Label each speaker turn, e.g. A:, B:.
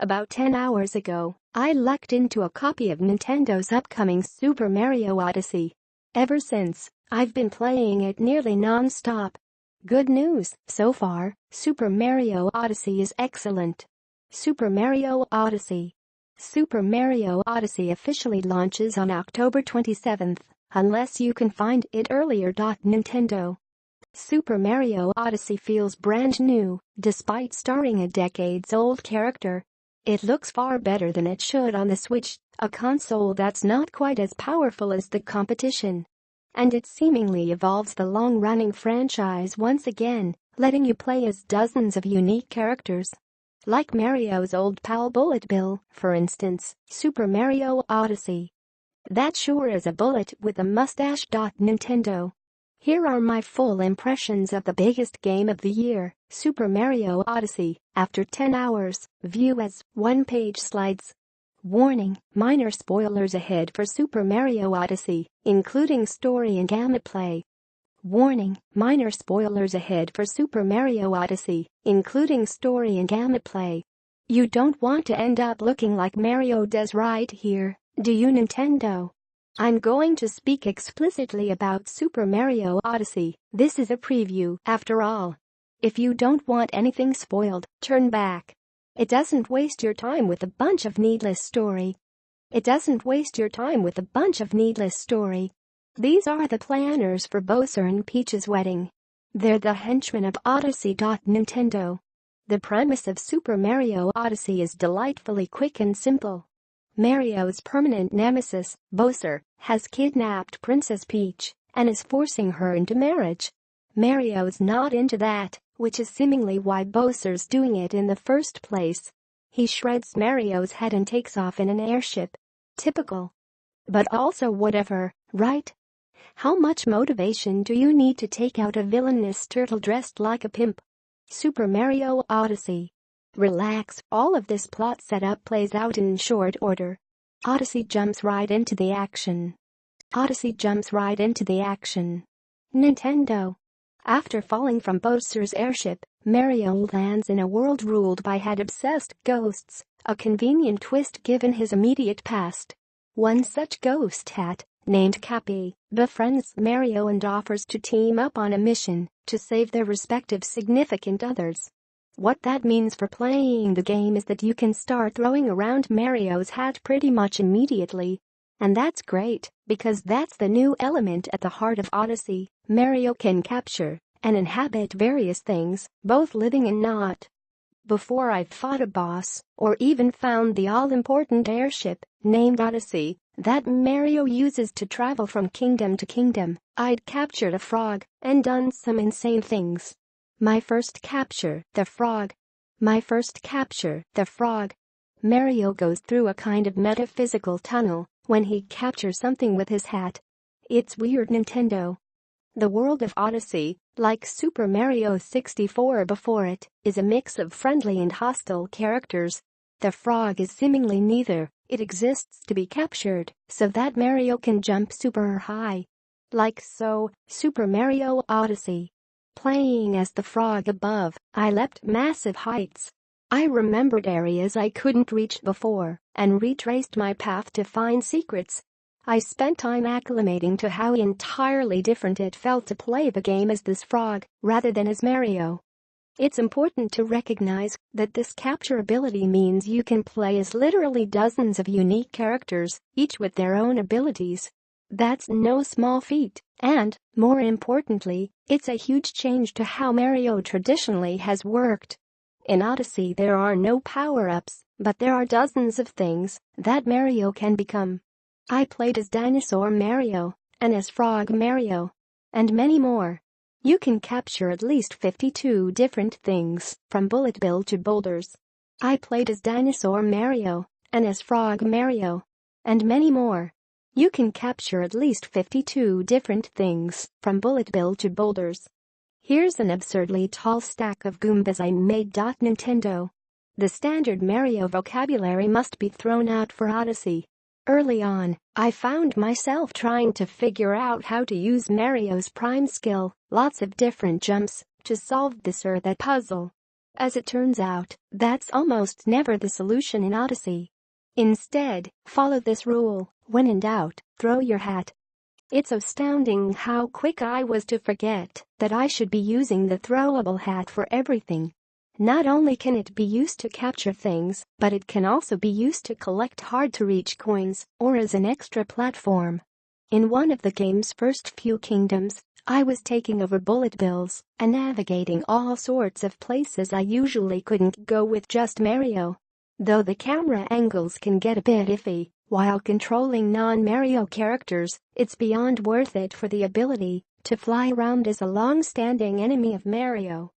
A: About 10 hours ago, I lucked into a copy of Nintendo's upcoming Super Mario Odyssey. Ever since, I've been playing it nearly non-stop. Good news, so far, Super Mario Odyssey is excellent. Super Mario Odyssey. Super Mario Odyssey officially launches on October 27th, unless you can find it earlier.Nintendo. Super Mario Odyssey feels brand new, despite starring a decades-old character. It looks far better than it should on the Switch, a console that's not quite as powerful as the competition. And it seemingly evolves the long-running franchise once again, letting you play as dozens of unique characters. Like Mario's old pal Bullet Bill, for instance, Super Mario Odyssey. That sure is a bullet with a mustache.Nintendo. Here are my full impressions of the biggest game of the year, Super Mario Odyssey, after 10 hours, view as one-page slides. Warning, minor spoilers ahead for Super Mario Odyssey, including story and gameplay. Warning, minor spoilers ahead for Super Mario Odyssey, including story and gameplay. You don't want to end up looking like Mario does right here, do you, Nintendo? I'm going to speak explicitly about Super Mario Odyssey. This is a preview, after all. If you don't want anything spoiled, turn back. It doesn't waste your time with a bunch of needless story. These are the planners for Bowser and Peach's wedding. They're the henchmen of Odyssey.Nintendo. The premise of Super Mario Odyssey is delightfully quick and simple. Mario's permanent nemesis, Bowser, has kidnapped Princess Peach and is forcing her into marriage. Mario's not into that, which is seemingly why Bowser's doing it in the first place. He shreds Mario's head and takes off in an airship. Typical. But also whatever, right? How much motivation do you need to take out a villainous turtle dressed like a pimp? Super Mario Odyssey. Relax, all of this plot setup plays out in short order. Odyssey jumps right into the action. Nintendo. After falling from Bowser's airship, Mario lands in a world ruled by head-obsessed ghosts, a convenient twist given his immediate past. One such ghost hat, named Cappy, befriends Mario and offers to team up on a mission to save their respective significant others. What that means for playing the game is that you can start throwing around Mario's hat pretty much immediately. And that's great, because that's the new element at the heart of Odyssey. Mario can capture and inhabit various things, both living and not. Before I've fought a boss, or even found the all-important airship, named Odyssey, that Mario uses to travel from kingdom to kingdom, I'd captured a frog and done some insane things. My first capture, the frog. Mario goes through a kind of metaphysical tunnel when he captures something with his hat. It's weird, Nintendo. The world of Odyssey, like Super Mario 64 before it, is a mix of friendly and hostile characters. The frog is seemingly neither. It exists to be captured so that Mario can jump super high. Like so, Super Mario Odyssey. Playing as the frog above, I leapt massive heights. I remembered areas I couldn't reach before and retraced my path to find secrets. I spent time acclimating to how entirely different it felt to play the game as this frog rather than as Mario. It's important to recognize that this capture ability means you can play as literally dozens of unique characters, each with their own abilities. That's no small feat, and, more importantly, it's a huge change to how Mario traditionally has worked. In Odyssey there are no power-ups, but there are dozens of things that Mario can become. I played as Dinosaur Mario, and as Frog Mario, and many more. You can capture at least 52 different things, from Bullet Bill to boulders. I played as Dinosaur Mario, and as Frog Mario, and many more. You can capture at least 52 different things, from Bullet Bill to boulders. Here's an absurdly tall stack of Goombas I made. Nintendo. The standard Mario vocabulary must be thrown out for Odyssey. Early on, I found myself trying to figure out how to use Mario's prime skill, lots of different jumps, to solve this or that puzzle. As it turns out, that's almost never the solution in Odyssey. Instead, follow this rule: when in doubt, throw your hat. It's astounding how quick I was to forget that I should be using the throwable hat for everything. Not only can it be used to capture things, but it can also be used to collect hard-to-reach coins or as an extra platform. In one of the game's first few kingdoms, I was taking over bullet bills and navigating all sorts of places I usually couldn't go with just Mario. Though the camera angles can get a bit iffy while controlling non-Mario characters, it's beyond worth it for the ability to fly around as a long-standing enemy of Mario.